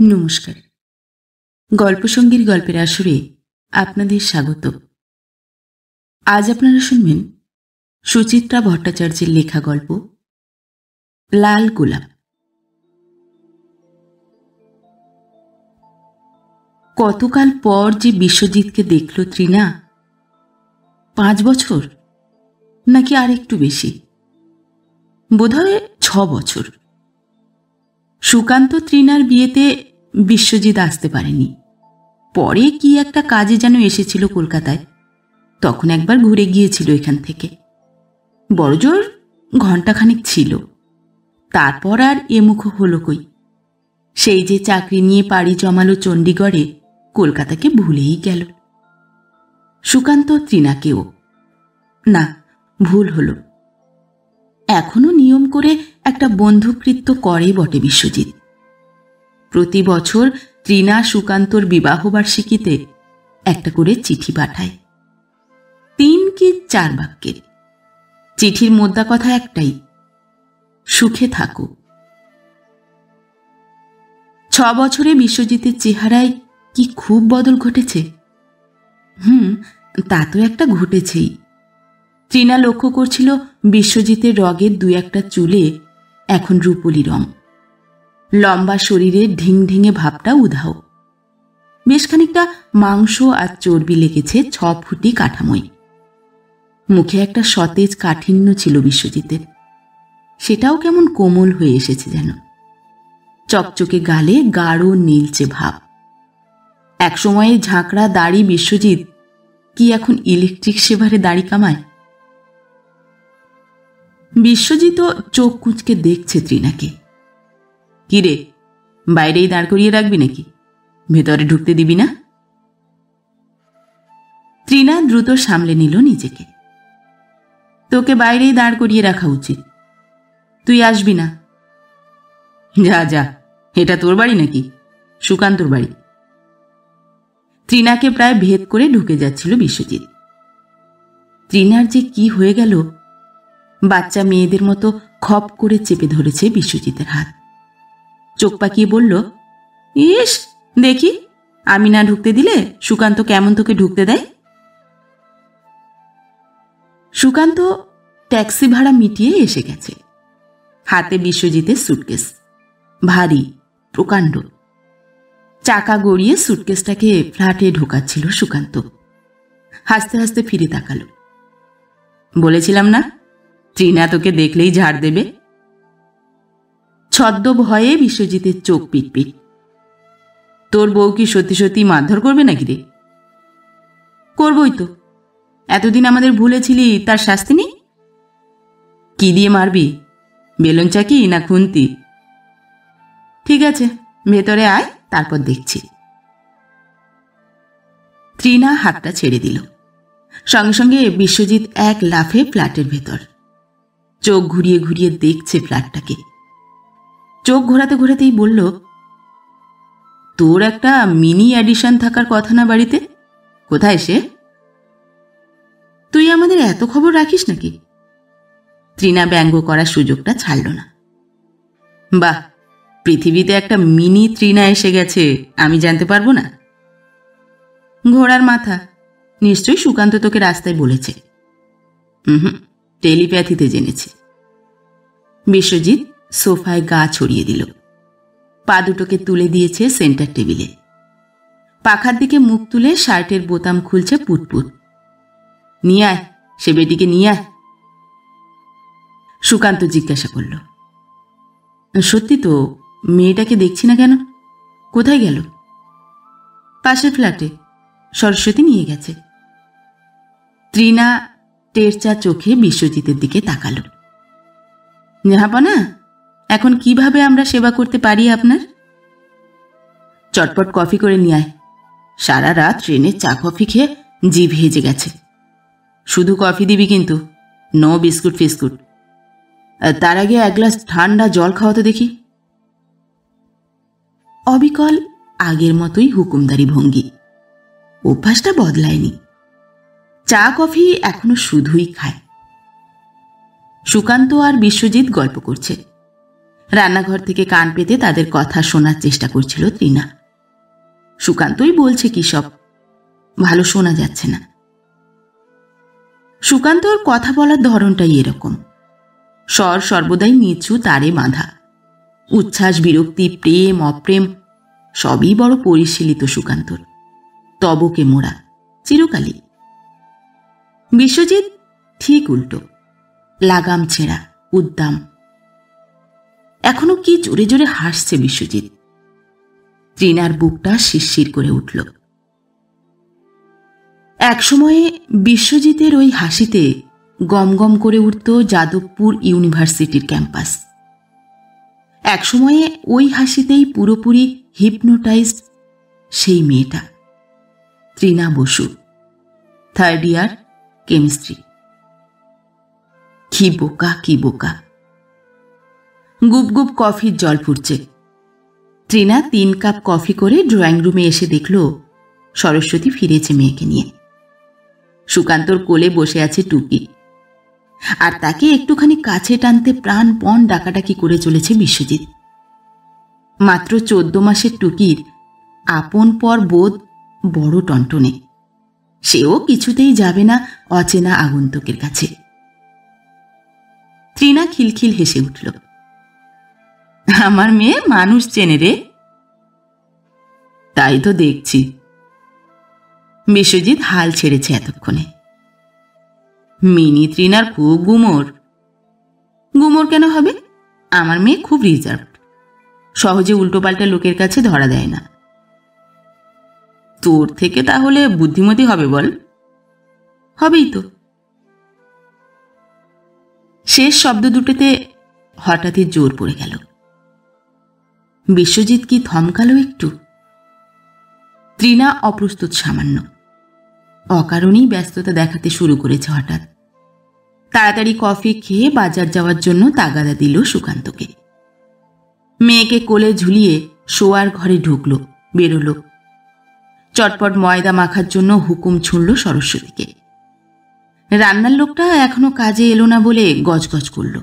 নমস্কার। গল্পসঙ্গীর গল্পের আসরে আপনাদের স্বাগত। আজ আপনারা শুনবেন সুচিত্রা ভট্টাচার্যের লেখা গল্প লাল গোলাপ। কতকাল পর যে বিশ্বজিৎকে দেখল তৃণা, 5 বছর নাকি আর একটু বেশি, বোধহয় 6 বছর। সুকান্ত তৃণার বিয়েতে বিশ্বজিৎ আসতে পারেনি। পরে কি একটা কাজে যেন এসেছিল কলকাতায়, তখন একবার ঘুরে গিয়েছিল এখান থেকে। বড়জোর ঘণ্টাখানিক ছিল, তারপর আর এমুখ হলো কই। সেই যে চাকরি নিয়ে পাড়ি জমালো চণ্ডীগড়ে, কলকাতাকে ভুলেই গেল। সুকান্ত তৃণাকেও না, ভুল হলো। এখনো নিয়ম করে একটা বন্ধুকৃত্য করে বটে বিশ্বজিৎ। প্রতি বছর তৃণা সুকান্তর বিবাহবার্ষিকীতে একটা করে চিঠি পাঠায়, 3 কি 4 বাক্যের। চিঠির মোদ্দা কথা একটাই, সুখে থাকো। 6 বছরে বিশ্বজিতের চেহারায় কি খুব বদল ঘটেছে। তা তো একটা ঘটেছেই। তৃণা লক্ষ্য করছিল বিশ্বজিতের রগের 2-1টা চুলে এখন রূপলি রং, লম্বা শরীরের ঢিংঢিঙে ভাবটা উধাও, বেশ খানিকটা মাংস আর চর্বি লেগেছে 6 ফুটি কাঠামোয়। মুখে একটা সতেজ কাঠিন্য ছিল বিশ্বজিতের, সেটাও কেমন কোমল হয়ে এসেছে যেন। চকচকে গালে গাঢ় নীলচে ভাব। একসময়ের ঝাঁকড়া দাড়ি বিশ্বজিৎ কি এখন ইলেকট্রিক সেভারে দাড়ি কামায়। বিশ্বজিৎও চোখ কুঁচকে দেখছে তৃণাকে। কিরে, বাইরেই দাঁড় করিয়ে রাখবি নাকি? ভেতরে ঢুকতে দিবি না? তৃণা দ্রুত সামলে নিল নিজেকে। তোকে বাইরেই দাঁড় করিয়ে রাখা উচিত, তুই আসবি না। যা যা, এটা তোর বাড়ি নাকি? সুকান্তর বাড়ি। তৃণাকে প্রায় ভেদ করে ঢুকে যাচ্ছিল বিশ্বজিৎ। তৃণার যে কি হয়ে গেল, বাচ্চা মেয়েদের মতো খপ করে চেপে ধরেছে বিশ্বজিতের হাত। চোখ পাকিয়ে বলল, ইস দেখি, আমি না ঢুকতে দিলে সুকান্ত কেমন তোকে ঢুকতে দেয়। সুকান্ত ট্যাক্সি ভাড়া মিটিয়ে এসে গেছে। হাতে বিশ্বজিতের সুটকেস, ভারী প্রকাণ্ড। চাকা গড়িয়ে সুটকেসটাকে ফ্ল্যাটে ঢোকাচ্ছিল সুকান্ত। হাসতে হাসতে ফিরে তাকালো। বলেছিলাম না, তৃণা তোকে দেখলেই ঝাড় দেবে। ছদ্ম ভয়ে বিশ্বজিতের চোখ পিটপিট। তোর বউ কি সত্যি সত্যি মারধর করবে নাকি রে? করবই তো, এতদিন আমাদের ভুলেছিলি, তার শাস্তি নেই? কি দিয়ে মারবি, বেলুন চাকি না খুন্তি? ঠিক আছে, ভেতরে আয়, তারপর দেখছি। তৃণা হাতটা ছেড়ে দিল। সঙ্গে সঙ্গে বিশ্বজিৎ এক লাফে ফ্ল্যাটের ভেতর। চোখ ঘুরিয়ে ঘুরিয়ে দেখছে ফ্ল্যাটটাকে। চোখ ঘোরাতে ঘোরাতেই বলল, তোর একটা মিনি অ্যাডিশন থাকার কথা না বাড়িতে? কোথায় সে? তুই আমাদের এত খবর রাখিস নাকি? তৃণা ব্যঙ্গ করার সুযোগটা ছাড়ল না। বাহ, পৃথিবীতে একটা মিনি তৃণা এসে গেছে, আমি জানতে পারবো না? ঘোড়ার মাথা, নিশ্চয়ই সুকান্ত তোকে রাস্তায় বলেছে। টেলিপ্যাথিতে জেনেছে। বিশ্বজিৎ সোফায় গা ছড়িয়ে দিল। পা দুটোকে তুলে দিয়েছে সেন্টার টেবিলে। পাখার দিকে মুখ তুলে শার্টের বোতাম খুলছে পুটপুট। নিয়ে আয়, সে বেটিকে নিয়ে আয়। সুকান্ত জিজ্ঞাসা করল, সত্যি তো, মেয়েটাকে দেখছি না কেন? কোথায় গেল? পাশের ফ্ল্যাটে, সরস্বতী নিয়ে গেছে। তৃণা টেরচা চোখে বিশ্বজিতের দিকে তাকালো। জাহাপনা, এখন কিভাবে আমরা সেবা করতে পারি আপনার? চটপট কফি করে নিয়ে আয়। সারা রাত ট্রেনে চা কফি খেয়ে জিভ হেজে গেছে। শুধু কফি দিবি কিন্তু, নো বিস্কুট ফিস্কুট। তার আগে 1 গ্লাস ঠান্ডা জল খাওয়াতে দেখি। অবিকল আগের মতোই হুকুমদারি ভঙ্গি, অভ্যাসটা বদলায়নি। চা কফি এখনো শুধুই খায়। সুকান্ত আর বিশ্বজিৎ গল্প করছে। রান্নাঘর থেকে কান পেতে তাদের কথা শোনার চেষ্টা করছিল তৃণা। সুকান্তই বলছে কি সব, ভালো শোনা যাচ্ছে না। সুকান্তর কথা বলার ধরনটাই এরকম, স্বর সর্বদাই নিচু তারে বাঁধা। উচ্ছ্বাস, বিরক্তি, প্রেম, অপ্রেম সবই বড় পরিশীলিত সুকান্তর, তবকে মোড়া চিরকালই। বিশ্বজিৎ ঠিক উল্টো, লাগাম ছেঁড়া, উদ্দাম। এখনো কি জোরে জোরে হাসছে বিশ্বজিৎ। তৃণার বুকটা শিরশির করে উঠল। একসময়ে বিশ্বজিতের ওই হাসিতে গমগম করে উঠত যাদবপুর ইউনিভার্সিটির ক্যাম্পাস। একসময়ে ওই হাসিতেই পুরোপুরি হিপনোটাইজড সেই মেয়েটা, তৃণা বসু, 3rd ইয়ার কেমিস্ট্রি। কি বোকা, কি বোকা। গুপ গুপ কফির জল ফুটছে। তৃণা 3 কাপ কফি করে ড্রয়িং রুমে এসে দেখল সরস্বতী ফিরেছে মেয়েকে নিয়ে। সুকান্তর কোলে বসে আছে টুকি, আর তাকে একটুখানি কাছে টানতে প্রাণপণ ডাকাডাকি করে চলেছে বিশ্বজিৎ। মাত্র 14 মাসের টুকির আপন পর বোধ বড় টনটনে। সেও কিছুতেই যাবে না অচেনা আগন্তুকের কাছে। তৃণা খিলখিল হেসে উঠল। আমার মেয়ে মানুষ চেনে রে। তাই তো দেখছি। বিশ্বজিৎ হাল ছেড়েছে এতক্ষণে। মিনি তৃণার খুব গুমর। গুমর কেন হবে? আমার মেয়ে খুব রিজার্ভ, সহজে উল্টোপাল্টা লোকের কাছে ধরা দেয় না। তোর থেকে তাহলে বুদ্ধিমতী হবে বল? হবেই তো। শেষ শব্দ দুটোতে হঠাৎই জোর পড়ে গেল। বিশ্বজিৎ কি থমকালো একটু। তৃণা অপ্রস্তুত সামান্য, অকারণেই ব্যস্ততা দেখাতে শুরু করেছে হঠাৎ। তাড়াতাড়ি কফি খেয়ে বাজার যাওয়ার জন্য তাগাদা দিল সুকান্তকে। মেয়েকে কোলে ঝুলিয়ে শোয়ার ঘরে ঢুকল, বেরোল। চটপট ময়দা মাখার জন্য হুকুম ছুঁড়ল সরস্বতীকে। রান্নার লোকটা এখনো কাজে এলো না বলে গজগজ করল।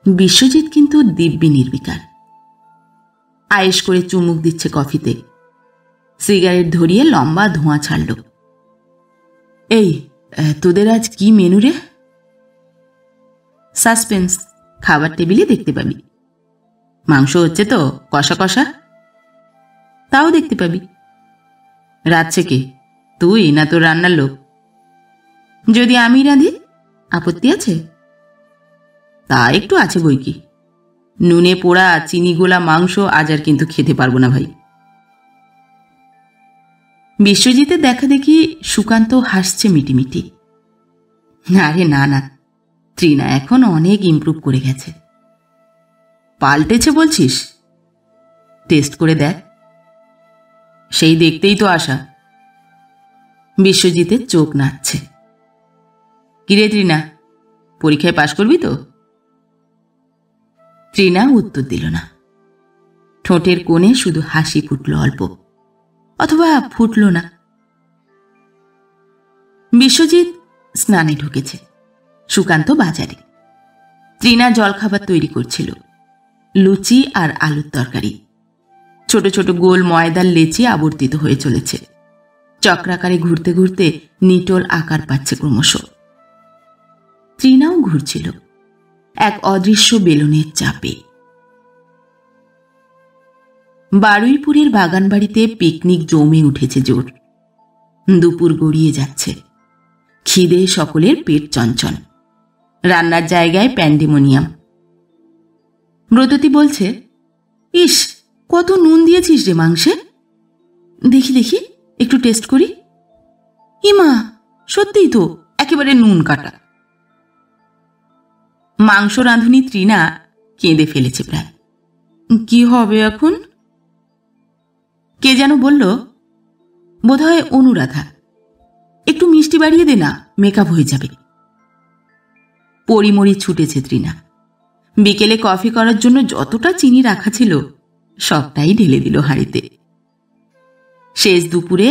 বিশ্বজিৎ কিন্তু দিব্যি নির্বিকার। আয়েশ করে চুমুক দিচ্ছে কফিতে। সিগারেট ধরিয়ে লম্বা ধোঁয়া ছাড়ল। এই, তোদের আজ কি মেনু রে? সাসপেন্স, খাবার টেবিলে দেখতে পাবি। মাংস হচ্ছে তো কষা কষা? তাও দেখতে পাবি। রাঁধছে কে, তুই না তোর রান্নার লোক? যদি আমি রাঁধি আপত্তি আছে? তা একটু আছে বই কি। নুনে পোড়া চিনি গোলা মাংস আজ আর কিন্তু খেতে পারবো না ভাই। বিশ্বজিতের দেখা দেখি সুকান্ত হাসছে মিটিমিটি। আরে না না, তৃণা এখন অনেক ইমপ্রুভ করে গেছে। পাল্টেছে বলছিস? টেস্ট করে দেখ। সেই দেখতেই তো আসা। বিশ্বজিতের চোখ নাচছে। কিরে তৃণা, পরীক্ষায় পাশ করবি তো? তৃণা উত্তর দিল না। ঠোঁটের কোণে শুধু হাসি ফুটল অল্প, অথবা ফুটল না। বিশ্বজিৎ স্নানে ঢুকেছে, সুকান্ত বাজারে। তৃণা জলখাবার তৈরি করছিল, লুচি আর আলুর তরকারি। ছোট ছোট গোল ময়দার লেচি আবর্তিত হয়ে চলেছে, চক্রাকারে ঘুরতে ঘুরতে নিটোল আকার পাচ্ছে ক্রমশ। তৃণাও ঘুরছিল এক অদৃশ্য বেলুনের চাপে। বারুইপুরের বাগানবাড়িতে পিকনিক জমে উঠেছে জোর। দুপুর গড়িয়ে যাচ্ছে, খিদে সকলের পেট চঞ্চল। রান্নার জায়গায় প্যান্ডেমোনিয়াম। ব্রততী বলছে, ইস, কত নুন দিয়েছিস রে মাংসে। দেখি দেখি, একটু টেস্ট করি। ইমা, সত্যিই তো একেবারে নুন কাটা। মাংস রাঁধুনি তৃণা কেঁদে ফেলেছে প্রায়। কি হবে এখন? কে যেন বলল, বোধহয় অনুরাধা, একটু মিষ্টি বাড়িয়ে দে না, মেকআপ হয়ে যাবে। পরিমরি ছুটেছে তৃণা। বিকেলে কফি করার জন্য যতটা চিনি রাখা ছিল সবটাই ঢেলে দিল হাঁড়িতে। শেষ দুপুরে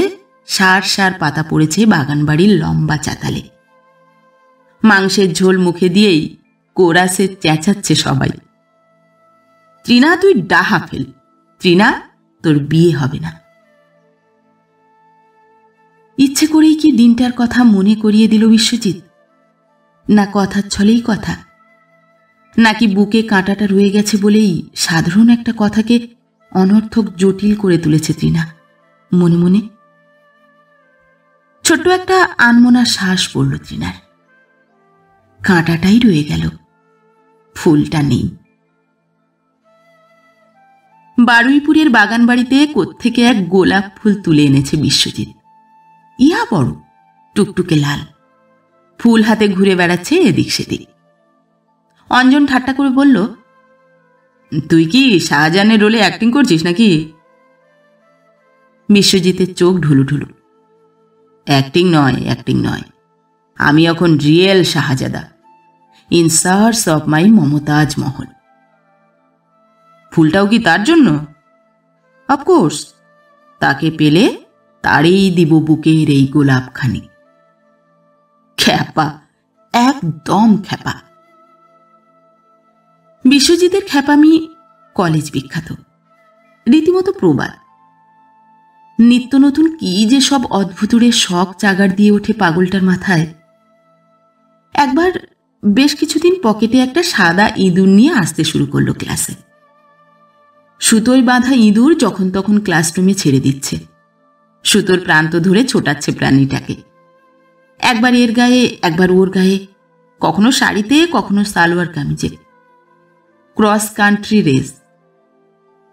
সার সার পাতা পড়েছে বাগানবাড়ির লম্বা চাতালে। মাংসের ঝোল মুখে দিয়েই কোরাসে চেঁচাচ্ছে সবাই, ত্রিনা তুই ডাহা ফেল, ত্রিনা তোর বিয়ে হবে না। ইচ্ছে করেই কি দিনটার কথা মনে করিয়ে দিল বিশ্বজিৎ? না কথার ছলেই কথা, নাকি বুকে কাঁটাটা রয়ে গেছে বলেই সাধারণ একটা কথাকে অনর্থক জটিল করে তুলেছে ত্রিনা মনে মনে? ছোট্ট একটা আনমনা শ্বাস পড়ল ত্রিনার। কাঁটাটাই রয়ে গেল, ফুলটা নেই। বারুইপুরের বাগান বাড়িতে কোত্থেকে এক গোলাপ ফুল তুলে এনেছে বিশ্বজিৎ। ইহা বড়, টুকটুকে লাল, ফুল হাতে ঘুরে বেড়াচ্ছে এদিক সেদিক। অঞ্জন ঠাট্টা করে বলল, তুই কি শাহজাহানের রোলে অ্যাক্টিং করছিস নাকি? বিশ্বজিতের চোখ ঢুলুঢুলু। অ্যাক্টিং নয়, আমি এখন রিয়েল শাহজাদা, in search of my Mumtaz Mahal. ফুলটাও কি তার জন্য? অফকোর্স, তাকে পেলে তারই দিব বুকের এই গোলাপখানি। খ্যাপা, একদম খ্যাপা। বিশ্বজিতের খ্যাপামি কলেজ বিখ্যাত, রীতিমতো প্রবাদ। নিত্য নতুন কি যে সব অদ্ভুতুরের শখ চাগার দিয়ে ওঠে পাগলটার মাথায়। একবার বেশ কিছুদিন পকেটে একটা সাদা ইঁদুর নিয়ে আসতে শুরু করলো ক্লাসে। সুতোয় বাঁধা ইঁদুর যখন তখন ক্লাসরুমে ছেড়ে দিচ্ছে, সুতোর প্রান্ত ধরে ছোটাচ্ছে প্রাণীটাকে, একবার এর গায়ে একবার ওর গায়ে, কখনো শাড়িতে কখনো সালোয়ার কামিজে। Cross country race.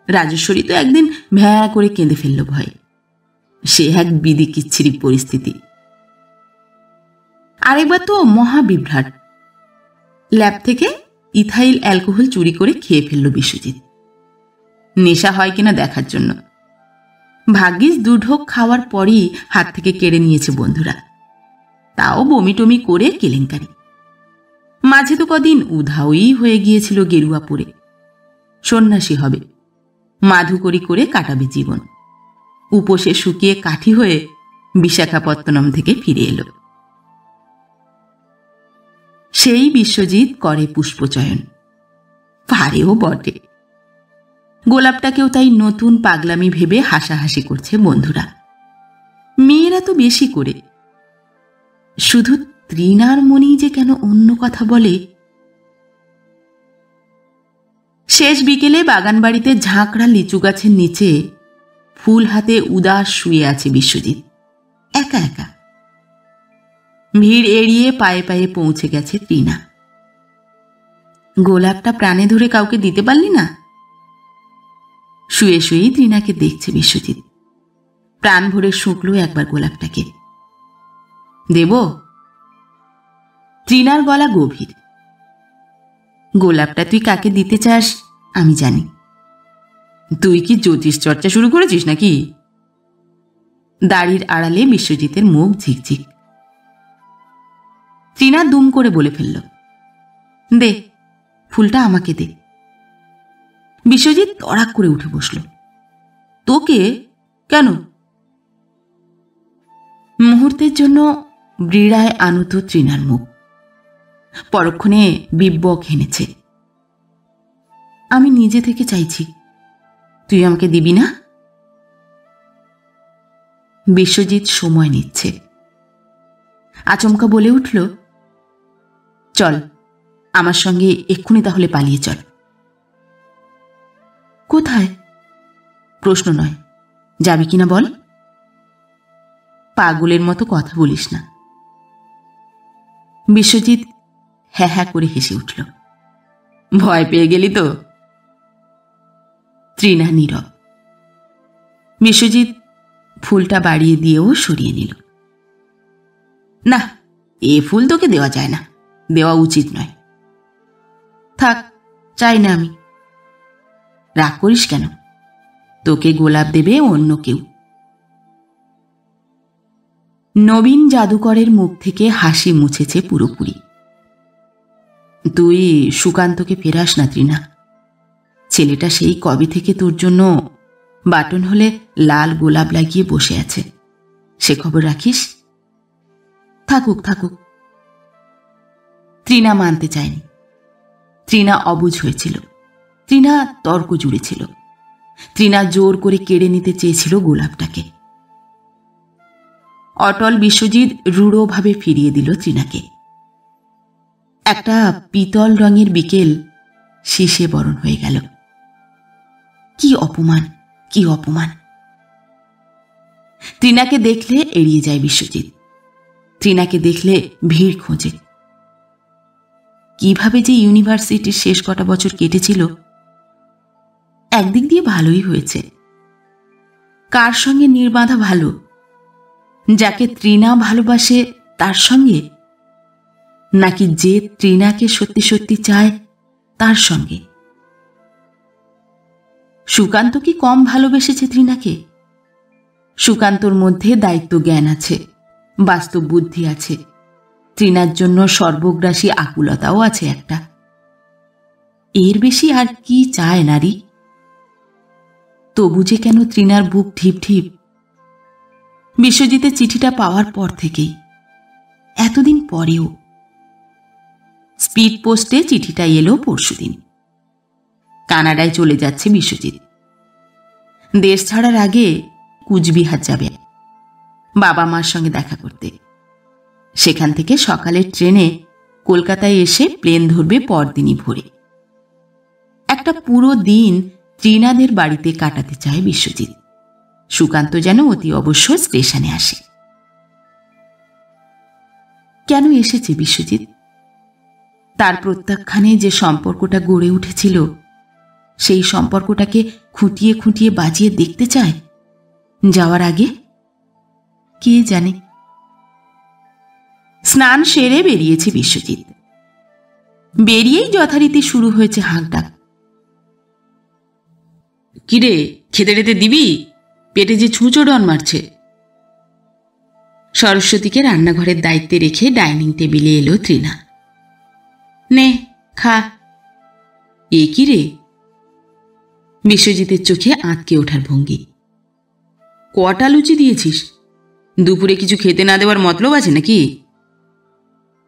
রাজেশ্বরী তো একদিন ভ্যা করে কেঁদে ফেলল ভয়ে। সে এক বিদিকিচ্ছিরি পরিস্থিতি। আরেকবার তো মহাবিভ্রাট। ল্যাব থেকে ইথাইল অ্যালকোহল চুরি করে খেয়ে ফেলল বিশ্বজিৎ, নেশা হয় কিনা দেখার জন্য। ভাগ্যিস দুঢোক খাওয়ার পরই হাত থেকে কেড়ে নিয়েছে বন্ধুরা, তাও বমি টমি করে কেলেঙ্কারি। মাঝে তো কদিন উধাওই হয়ে গিয়েছিল গেরুয়া পরে। সন্ন্যাসী হবে, মাধুকরী করে কাটাবে জীবন। উপসে শুকিয়ে কাঠি হয়ে বিশাখাপত্তনম থেকে ফিরে এলো। সেই বিশ্বজিৎ করে পুষ্পচয়ন, পারেও বটে। গোলাপটাকেও তাই নতুন পাগলামি ভেবে হাসাহাসি করছে বন্ধুরা, মেয়েরা তো বেশি করে। শুধু ত্রিনার মনেই যে কেন অন্য কথা বলে। শেষ বিকেলে বাগানবাড়িতে ঝাঁকড়া লিচু গাছের নিচে ফুল হাতে উদাস শুয়ে আছে বিশ্বজিৎ, একা একা। ভিড় এড়িয়ে পায়ে পায়ে পৌঁছে গেছে ত্রিনা। গোলাপটা প্রাণে ধরে কাউকে দিতে পারলি না? শুয়ে শুয়েই ত্রিনাকে দেখছে বিশ্বজিৎ। প্রাণ ভরে শুকলো একবার গোলাপটাকে। দেব? ত্রিনার গলা গভীর। গোলাপটা তুই কাকে দিতে চাস আমি জানি। তুই কি জ্যোতিষ চর্চা শুরু করেছিস নাকি? দাড়ির আড়ালে বিশ্বজিতের মুখ ঝিকঝিক। ত্রিনা দুম করে বলে ফেলল, দে, ফুলটা আমাকে দে। বিশ্বজিৎ তড়াক করে উঠে বসল। তোকে? কেন? মুহূর্তের জন্য ব্রীড়ায় আনত ত্রিনার মুখ, পরক্ষণে বিব্বক হেনেছে। আমি নিজে থেকে চাইছি, তুই আমাকে দিবি না? বিশ্বজিৎ সময় নিচ্ছে। আচমকা বলে উঠল, চল আমার সঙ্গে এক্ষুনি তাহলে পালিয়ে চল। কোথায়? প্রশ্ন নয়, যাবি কিনা বল। পাগলের মতো কথা বলিস না। বিশ্বজিৎ হ্যাঁ হ্যাঁ করে হেসে উঠল। ভয় পেয়ে গেলি তো? ত্রিনা নীরব। বিশ্বজিৎ ফুলটা বাড়িয়ে দিয়েও সরিয়ে নিল। না, এ ফুল তোকে দেওয়া যায় না, দেওয়া উচিত নয়। থাক, চাই না আমি। রাগ করিস কেন? তোকে গোলাপ দেবে অন্য কেউ। নবীন জাদুকরের মুখ থেকে হাসি মুছেছে পুরোপুরি। তুই সুকান্তকে ফেরাস না ত্রিনা। ছেলেটা সেই কবে থেকে তোর জন্য বাটন হলে লাল গোলাপ লাগিয়ে বসে আছে, সে খবর রাখিস? থাকুক থাকুক। ত্রিনা মানতে চায়নি। তৃণা অবুঝ হয়েছিল, তৃণা তর্ক জুড়েছিল, তৃণা জোর করে কেড়ে নিতে চেয়েছিল গোলাপটাকে। অটল বিশ্বজিৎ রূঢ়ভাবে ফিরিয়ে দিল তৃণাকে। একটা পিতল রঙের বিকেল শেষে বরণ হয়ে গেল। কি অপমান, কি অপমান! তৃণাকে দেখলে এড়িয়ে যায় বিশ্বজিৎ, তৃণাকে দেখলে ভিড় খোঁজে। কিভাবে যে ইউনিভার্সিটির শেষ কটা বছর কেটেছিল, একদিক দিয়ে ভালোই হয়েছে। কার সঙ্গে নির্বাধা ভালো? যাকে তৃণা ভালোবাসে তার সঙ্গে, নাকি যে তৃণাকে সত্যি সত্যি চায় তার সঙ্গে? সুকান্ত কি কম ভালোবেসেছে তৃণাকে? সুকান্তর মধ্যে দায়িত্ব জ্ঞান আছে, বাস্তব বুদ্ধি আছে, তৃণার জন্য সর্বগ্রাসী আকুলতাও আছে একটা। এর বেশি আর কি চায় নারী? তবু যে কেন তৃণার বুক ঢিপ ঢিপ। বিশ্বজিতের চিঠিটা পাওয়ার পর থেকেই, এতদিন পরেও। স্পিড পোস্টে চিঠিটা এলো পরশুদিন। কানাডায় চলে যাচ্ছে বিশ্বজিৎ। দেশ ছাড়ার আগে কুচবিহার যাবে বাবা মার সঙ্গে দেখা করতে। সেখান থেকে সকালের ট্রেনে কলকাতায় এসে প্লেন ধরবে পরদিনই ভোরে। একটা পুরো দিন তৃণাদের বাড়িতে কাটাতে চায় বিশ্বজিৎ। সুকান্ত যেন অতি অবশ্য স্টেশনে আসে। কেন এসেছে বিশ্বজিৎ? তার প্রত্যাখ্যানে যে সম্পর্কটা গড়ে উঠেছিল, সেই সম্পর্কটাকে খুঁটিয়ে খুঁটিয়ে বাজিয়ে দেখতে চায় যাওয়ার আগে। কে জানে। স্নান সেরে বেরিয়েছে বিশ্বজিৎ। বেরিয়েই যথারীতি শুরু হয়েছে হাঁকডাক। কিরে, খেতে টেতে দিবি? পেটে যে ছুঁচো ডন মারছে। সরস্বতীকে রান্নাঘরের দায়িত্বে রেখে ডাইনিং টেবিলে এলো তৃণা। নে খা। এ কি রে? বিশ্বজিতের চোখে আঁতকে ওঠার ভঙ্গি। কটা লুচি দিয়েছিস? দুপুরে কিছু খেতে না দেওয়ার মতলব আছে নাকি?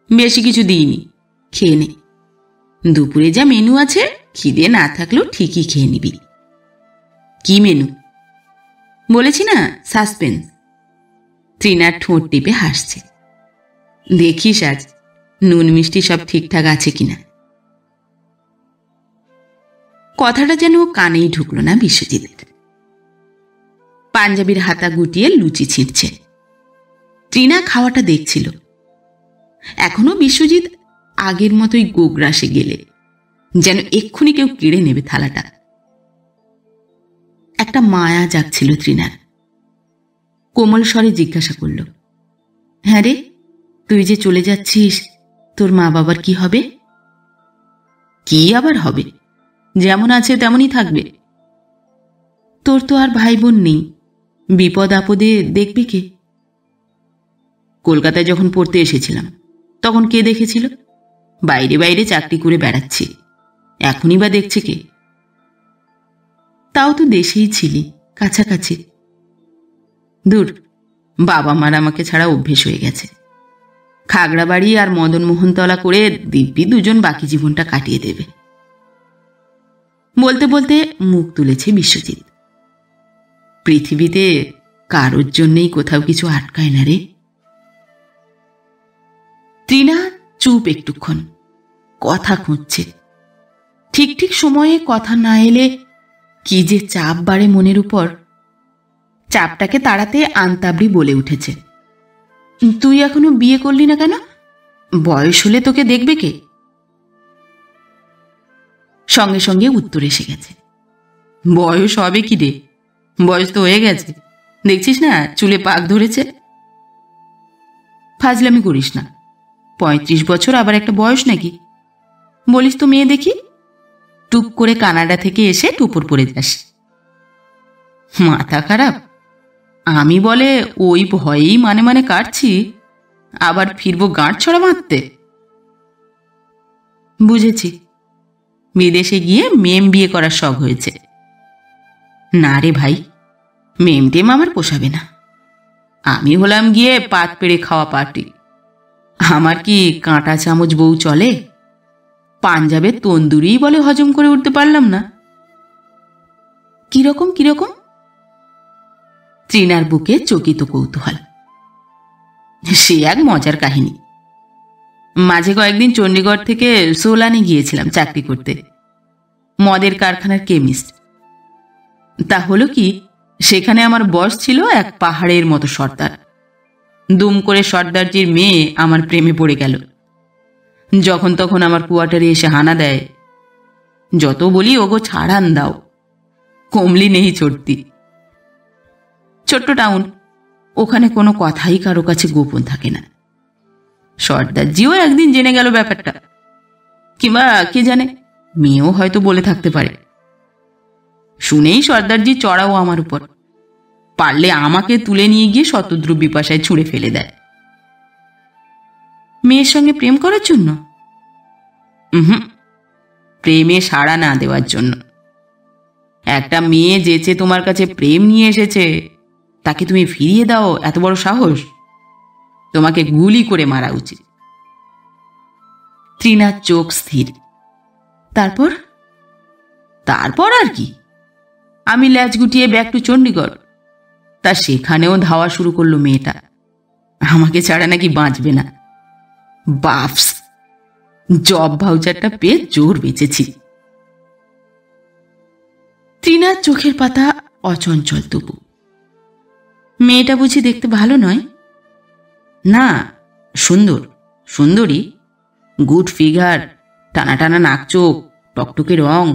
বেশি কিছু দিইনি, খেয়ে নে। দুপুরে যা মেনু আছে, খিদে না থাকলেও ঠিকই খেয়ে নিবি। কি মেনু? বলেছি না, সাসপেন্স। তৃণার ঠোঁট টিপে হাসছে। দেখিস আজ নুন মিষ্টি সব ঠিকঠাক আছে কিনা। কথাটা যেন কানেই ঢুকল না বিশ্বজিতের। পাঞ্জাবির হাতা গুটিয়ে লুচি ছিঁড়ছে। তৃণা খাওয়াটা দেখছিল। এখনো বিশ্বজিৎ আগের মতোই গোগ্রাসে গেলে, যেন এক্ষুনি কেউ কেড়ে নেবে থালাটা। একটা মায়া জাগছিল তৃণার। কোমল স্বরে জিজ্ঞাসা করল, হ্যাঁ রে, তুই যে চলে যাচ্ছিস, তোর মা বাবার কি হবে? কি আবার হবে? যেমন আছে তেমনই থাকবে। তোর তো আর ভাই বোন নেই, বিপদ আপদে দেখবে কে? কলকাতায় যখন পড়তে এসেছিলাম তখন কে দেখেছিল? বাইরে বাইরে চাকরি করে বেড়াচ্ছি, এখনই বা দেখছে কে? তাও তো দেশেই ছিলি, কাছাকাছি। দূর, বাবা মার আমাকে ছাড়া অভ্যেস হয়ে গেছে। খাগড়াবাড়ি আর মদনমোহনতলা করে দিব্যি দুজন বাকি জীবনটা কাটিয়ে দেবে। বলতে বলতে মুখ তুলেছে বিশ্বজিৎ। পৃথিবীতে কারোর জন্যই কোথাও কিছু আটকায় না রে। তৃণা চুপ একটুক্ষণ, কথা খুঁজছে। ঠিক ঠিক সময়ে কথা না এলে কি যে চাপ বাড়ে মনের উপর। চাপটাকে তাড়াতে আন্তাবড়ি বলে উঠেছে, তুই এখনো বিয়ে করলি না কেন? বয়স হলে তোকে দেখবে কে? সঙ্গে সঙ্গে উত্তর এসে গেছে, বয়স হবে কি রে? বয়স তো হয়ে গেছে, দেখছিস না চুলে পাক ধরেছে। ফাজলামি করিস না, 35 বছর আবার একটা বয়স নাকি? বলিস তো মেয়ে দেখি, টুপ করে কানাডা থেকে এসে টুপুর পড়ে যাস। মাথা খারাপ? আমি বলে ওই ভয়েই মানে মানে কাটছি, আবার ফিরবো গাঁট ছড়া মারতে। বুঝেছি, বিদেশে গিয়ে মেম বিয়ে করার শখ হয়েছে। না রে ভাই, মেম টেম আমার পোষাবে না। আমি হলাম গিয়ে পাত পেড়ে খাওয়া পার্টি। আমার কি কাঁটা চামচ বউ চলে? পাঞ্জাবের তন্দুরি বলে হজম করে উঠতে পারলাম না। কিরকম কিরকম? তৃণার বুকে চকিত কৌতূহল। সে এক মজার কাহিনী। মাঝে কয়েকদিন চণ্ডীগড় থেকে সোলানে গিয়েছিলাম চাকরি করতে, মদের কারখানার কেমিস্ট। তা হলো কি, সেখানে আমার বস ছিল এক পাহাড়ের মতো সর্দার। দুম করে সর্দারজির মেয়ে আমার প্রেমে পড়ে গেল। যখন তখন আমার কোয়ার্টারে এসে হানা দেয়। যত বলি ওগো ছাড়ান দাও, কমলি নেই চড়তি। ছোট্ট টাউন, ওখানে কোনো কথাই কারো কাছে গোপন থাকে না। সর্দারজিও একদিন জেনে গেল ব্যাপারটা, কিংবা কে জানে মেয়েও হয়তো বলে থাকতে পারে। শুনেই সর্দারজি চড়াও আমার উপর, পারলে আমাকে তুলে নিয়ে গিয়ে শতদ্রু বিপাশায় ছুঁড়ে ফেলে দেয়। মেয়ের সঙ্গে প্রেম করার জন্য? প্রেমে সাড়া না দেওয়ার জন্য। একটা মেয়ে যেচে তোমার কাছে প্রেম নিয়ে এসেছে, তাকে তুমি ফিরিয়ে দাও, এত বড় সাহস? তোমাকে গুলি করে মারা উচিত। তৃণার চোখ স্থির। তারপর? তারপর আর কি, আমি ল্যাজ গুটিয়ে ব্যাক টু চণ্ডীগড়। তা সেখানেও ধাওয়া শুরু করলো মেয়েটা, আমাকে ছাড়া নাকি বাঁচবে না। বাফস, জব ভাউচারটা পেয়ে জোর বেঁচেছি। তৃণার চোখের পাতা অচঞ্চল তবু। মেয়েটা বুঝি দেখতে ভালো নয়? না, সুন্দর, সুন্দরী, গুড ফিগার, টানা টানা নাক চোখ, টকটকে রং,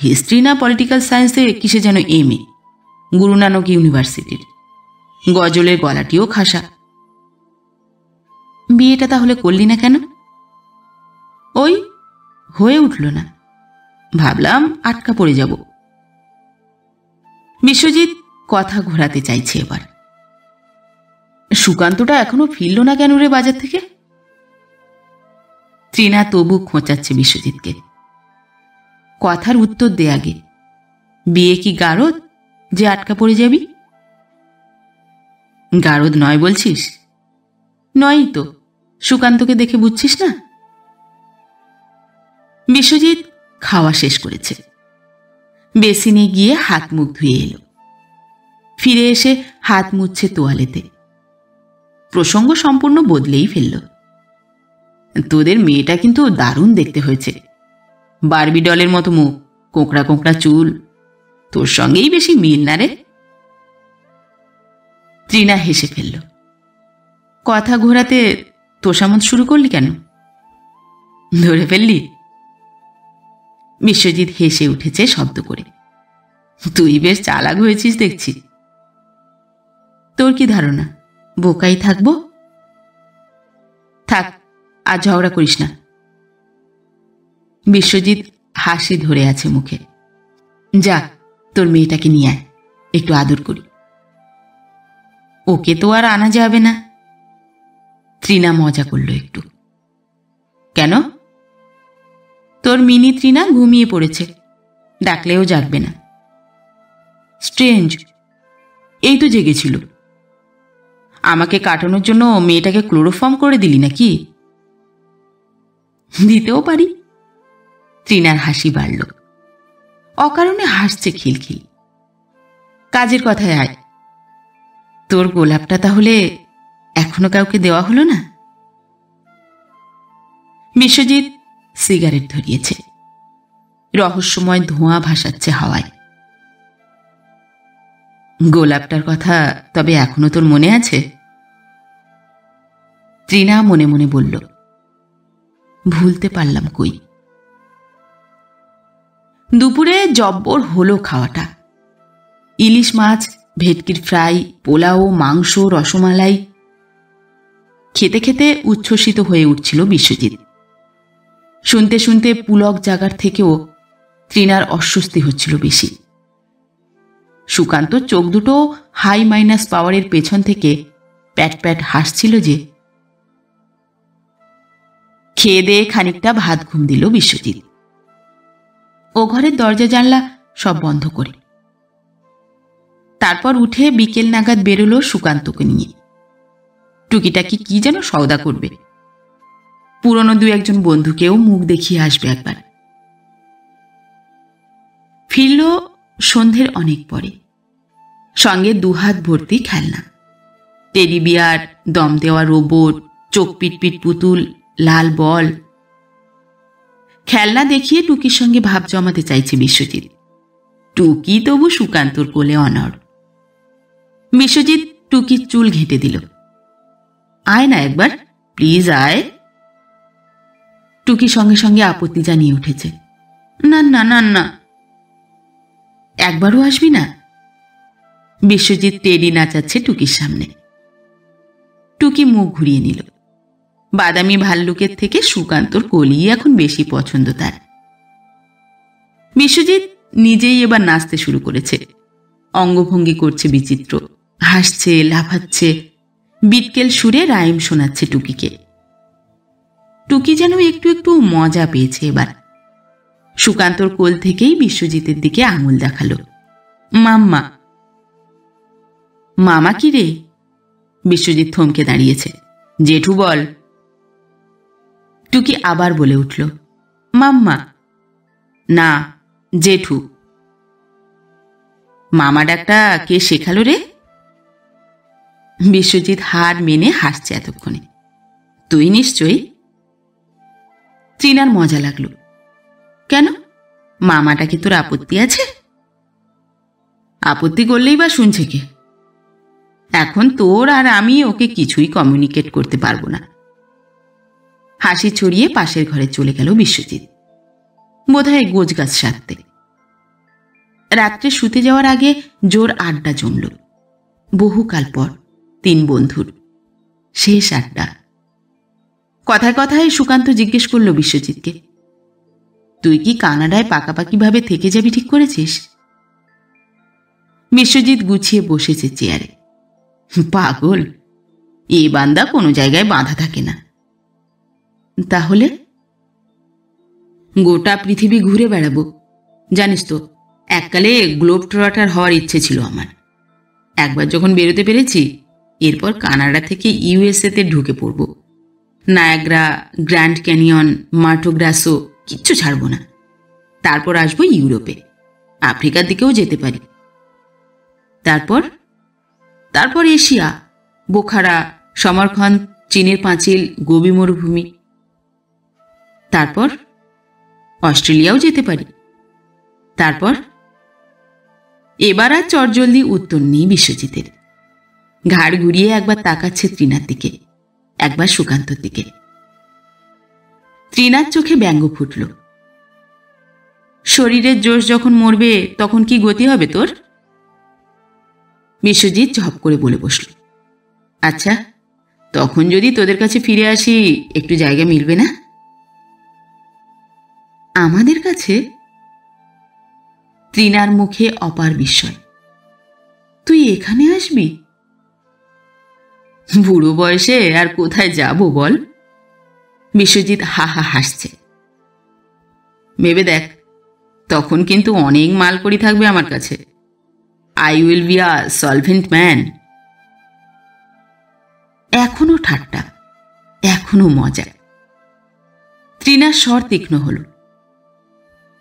হিস্ট্রি না পলিটিক্যাল সায়েন্সে কিসে যেন এমএ, গুরু নানক ইউনিভার্সিটির। গজলের গলাটিও খাসা। বিয়েটা তাহলে করলি না কেন? ওই হয়ে উঠল না, ভাবলাম আটকা পড়ে যাব। বিশ্বজিৎ কথা ঘোরাতে চাইছে এবার। সুকান্তটা এখনো ফিরল না কেন রে বাজার থেকে? তৃণা তবু খোঁচাচ্ছে বিশ্বজিৎকে। কথার উত্তর দে আগে। বিয়ে কি গারদ যে আটকা পড়ে যাবি? গারদ নয় বলছিস? নয়ই তো, সুকান্তকে দেখে বুঝছিস না? বিশ্বজিৎ খাওয়া শেষ করেছে, বেসিনে গিয়ে হাত মুখ ধুয়ে এলো। ফিরে এসে হাত মুছছে তোয়ালেতে। প্রসঙ্গ সম্পূর্ণ বদলেই ফেলল। তোদের মেয়েটা কিন্তু দারুণ দেখতে হয়েছে। বারবি ডলের মতো মুখ, কোঁকড়া কোঁকড়া চুল, তোর সঙ্গেই বেশি মিল না রে? তৃণা হেসে ফেলল। কথা ঘোরাতে তোষামত শুরু করলি কেন? ধরে ফেললি? বিশ্বজিৎ হেসে উঠেছে শব্দ করে। তুই বেশ চালাক হয়েছিস দেখছি। তোর কি ধারণা বোকাই থাকবো? থাক, আর ঝগড়া করিস না। বিশ্বজিৎ হাসি ধরে আছে মুখে। যা, তোর মেয়েটাকে নিয়ে আয়, একটু আদর করি। ওকে তো আর আনা যাবে না। তৃণা মজা করল একটু। কেন? তোর মিনি তৃণা ঘুমিয়ে পড়েছে, ডাকলেও জাগবে না। স্ট্রেঞ্জ, এই তো জেগেছিল। আমাকে কাটানোর জন্য মেয়েটাকে ক্লোরোফর্ম করে দিলি নাকি? দিতেও পারি। তৃণার হাসি বাড়ল। অকারণে হাসছে খিলখিল। কাজের কথায় আয়। তোর গোলাপটা তাহলে এখনো কাউকে দেওয়া হলো না? বিশ্বজিৎ সিগারেট ধরিয়েছে, রহস্যময় ধোঁয়া ভাসাচ্ছে হাওয়ায়। গোলাপটার কথা তবে এখনো তোর মনে আছে? তৃণা মনে মনে বলল, ভুলতে পারলাম কই। দুপুরে জব্বর হলো খাওয়াটা। ইলিশ মাছ, ভেটকির ফ্রাই, পোলাও, মাংস, রসমালাই। খেতে খেতে উচ্ছ্বসিত হয়ে উঠছিল বিশ্বজিৎ। শুনতে শুনতে পুলক জাগার থেকেও তৃণার অস্বস্তি হচ্ছিল বেশি। সুকান্ত চোখ দুটো হাই মাইনাস পাওয়ারের পেছন থেকে প্যাট প্যাট হাসছিল যে। খেয়ে দিয়ে খানিকটা ভাত ঘুম দিল বিশ্বজিৎ। ও ঘরের দরজা জানলা সব বন্ধ করে। তারপর উঠে বিকেল নাগাদ বেরোলো সুকান্তকে নিয়ে। টুকিটাকি কি যেন সওদা করবে। পুরনো দু একজন বন্ধুকেও মুখ দেখিয়ে আসবে একবার। ফিরল সন্ধ্যের অনেক পরে, সঙ্গে দুহাত ভর্তি খেলনা, টেডি বিয়ার, দম দেওয়া রোবট, চোখ পিটপিট পুতুল, লাল বল। খেলনা দেখিয়ে টুকির সঙ্গে ভাব জমাতে চাইছে বিশ্বজিৎ। টুকি তবু সুকান্তর কোলে অনড়। বিশ্বজিৎ টুকির চুল ঘেঁটে দিল। আয় না একবার, প্লিজ আয়। টুকি সঙ্গে সঙ্গে আপত্তি জানিয়ে উঠেছে। না না না না, একবারও আসবি না? বিশ্বজিৎ টেডি নাচাচ্ছে টুকির সামনে। টুকি মুখ ঘুরিয়ে নিল। বাদামি ভাল্লুকের থেকে সুকান্তর কলি এখন বেশি পছন্দ তার। বিশ্বজিৎ নিজেই এবার নাচতে শুরু করেছে। অঙ্গভঙ্গি করছে বিচিত্র, হাসছে, লাফাচ্ছে, বিটকেল সুরে রাইম শোনাচ্ছে টুকিকে। টুকি যেন একটু একটু মজা পেয়েছে এবার। সুকান্তর কোল থেকেই বিশ্বজিতের দিকে আঙুল দেখালো। মাম্মা। মামা কি রে? বিশ্বজিৎ থমকে দাঁড়িয়েছে। জেঠু বল। টুকি আবার বলে উঠল, মাম্মা না, জেঠু। মামা ডাকটা কে শেখালো রে? বিশ্বজিৎ হার মেনে হাসছে এতক্ষণে। তুই নিশ্চয়ই। তৃণার মজা লাগলো। কেন, মামাটা কি তোর আপত্তি আছে? আপত্তি করলেই বা শুনছে কে? এখন তোর আর আমি ওকে কিছুই কমিউনিকেট করতে পারবো না। হাসি ছড়িয়ে পাশের ঘরে চলে গেল বিশ্বজিৎ, বোধহয় গোছ গাছ সারতে। রাত্রে শুতে যাওয়ার আগে জোর আড্ডা জমল। বহুকাল পর তিন বন্ধুর শেষ আড্ডা। কথায় কথায় সুকান্ত জিজ্ঞেস করল বিশ্বজিৎকে, তুই কি কানাডায় পাকাপাকিভাবে থেকে যাবি ঠিক করেছিস? বিশ্বজিৎ গুছিয়ে বসেছে চেয়ারে। পাগল, এ বান্দা কোনো জায়গায় বাঁধা থাকে না। তাহলে? গোটা পৃথিবী ঘুরে বেড়াবো। জানিস তো, এককালে গ্লোব ট্রটার হওয়ার ইচ্ছে ছিল আমার। একবার যখন বেরোতে পেরেছি, এরপর কানাডা থেকে ইউএসএতে ঢুকে পড়ব। নায়াগ্রা, গ্র্যান্ড ক্যানিয়ন, মার্টো গ্রাসো কিচ্ছু ছাড়ব না। তারপর আসবো ইউরোপে, আফ্রিকার দিকেও যেতে পারি। তারপর এশিয়া, বোখারা, সমরখন্দ, চীনের পাঁচিল, গোবি মরুভূমি। তারপর অস্ট্রেলিয়াও যেতে পারি। তারপর? এবার আর চটজলদি উত্তর নেই বিশ্বজিতের। ঘাড় ঘুরিয়ে একবার তাকাচ্ছে তৃণার দিকে, একবার সুকান্তর দিকে। তৃণার চোখে ব্যঙ্গ ফুটল। শরীরের জোশ যখন মরবে তখন কি গতি হবে তোর? বিশ্বজিৎ ঝপ করে বলে বসল, আচ্ছা, তখন যদি তোদের কাছে ফিরে আসি, একটু জায়গা মিলবে না? আমাদের কাছে? তৃণার মুখে অপার বিস্ময়। তুই এখানে আসবি? বুড়ো বয়সে আর কোথায় যাব বল? বিশ্বজিৎ হা হা হাসছে। ভেবে দেখ, তখন কিন্তু অনেক মাল করি থাকবে আমার কাছে। I will be a solvent man. এখনো ঠাট্টা, এখনো মজা। তৃণার স্বর তীক্ষ্ণ হল।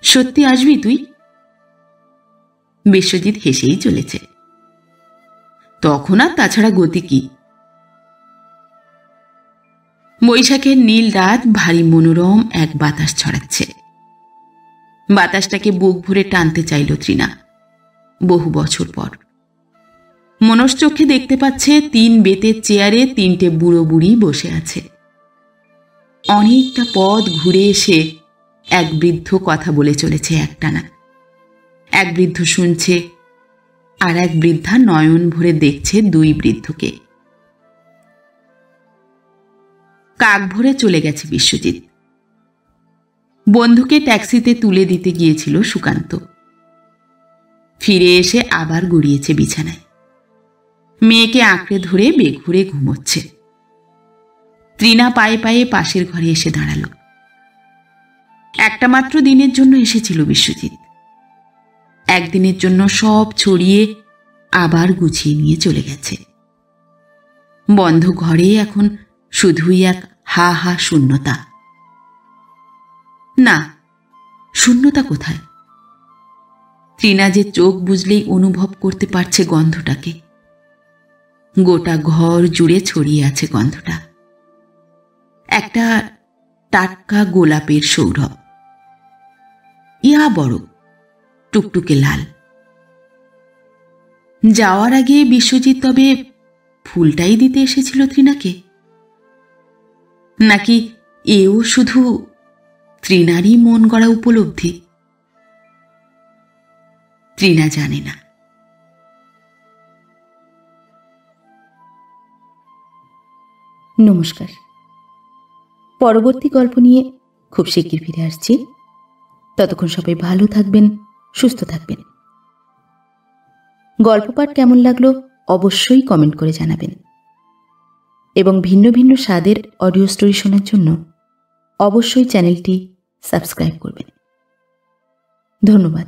সত্যি আসবি তুই? বিশ্বজিৎ হেসেই চলেছে। তখন আর তাছাড়া গতি কি? বৈশাখের নীল রাত ভারী মনোরম এক বাতাস ছড়াচ্ছে। বাতাসটাকে বুক ভরে টানতে চাইল তৃণা। বহু বছর পর মনশ্চক্ষে দেখতে পাচ্ছে 3 বেতের চেয়ারে 3টে বুড়ো বুড়ি বসে আছে। অনেকটা পথ ঘুরে এসে এক বৃদ্ধ কথা বলে চলেছে একটানা। এক বৃদ্ধ শুনছে, আর এক বৃদ্ধা নয়ন ভরে দেখছে 2 বৃদ্ধকে। কাক ভরে চলে গেছে বিশ্বজিৎ। বন্ধুকে ট্যাক্সিতে তুলে দিতে গিয়েছিল সুকান্ত। ফিরে এসে আবার গড়িয়েছে বিছানায়। মেয়েকে আঁকড়ে ধরে বেঘুরে ঘুমোচ্ছে। তৃণা পায়ে পায়ে পাশের ঘরে এসে দাঁড়ালো। একটা মাত্র দিনের জন্য এসেছিল বিশ্বজিৎ। একদিনের জন্য সব ছড়িয়ে আবার গুছিয়ে নিয়ে চলে গেছে। বন্ধ ঘরে এখন শুধুই এক হা হা শূন্যতা। না, শূন্যতা কোথায়? তৃণা যে চোখ বুঝলেই অনুভব করতে পারছে গন্ধটাকে। গোটা ঘর জুড়ে ছড়িয়ে আছে গন্ধটা, একটা টাটকা গোলাপের সৌরভ, ইয়া বড় টুকটুকে লাল। যাওয়ার আগে বিশ্বজিৎ তবে ফুলটাই দিতে এসেছিল তৃণাকে, নাকি এও শুধু তৃণারই মন গড়া উপলব্ধি? তৃণা জানে না। নমস্কার। পরবর্তী গল্প নিয়ে খুব শিগগির ফিরে আসছি। ততক্ষণ সবাই ভালো থাকবেন, সুস্থ থাকবেন। গল্প পাঠ কেমন লাগলো অবশ্যই কমেন্ট করে জানাবেন, এবং ভিন্ন ভিন্ন স্বাদের অডিও স্টোরি শোনার জন্য অবশ্যই চ্যানেলটি সাবস্ক্রাইব করবেন। ধন্যবাদ।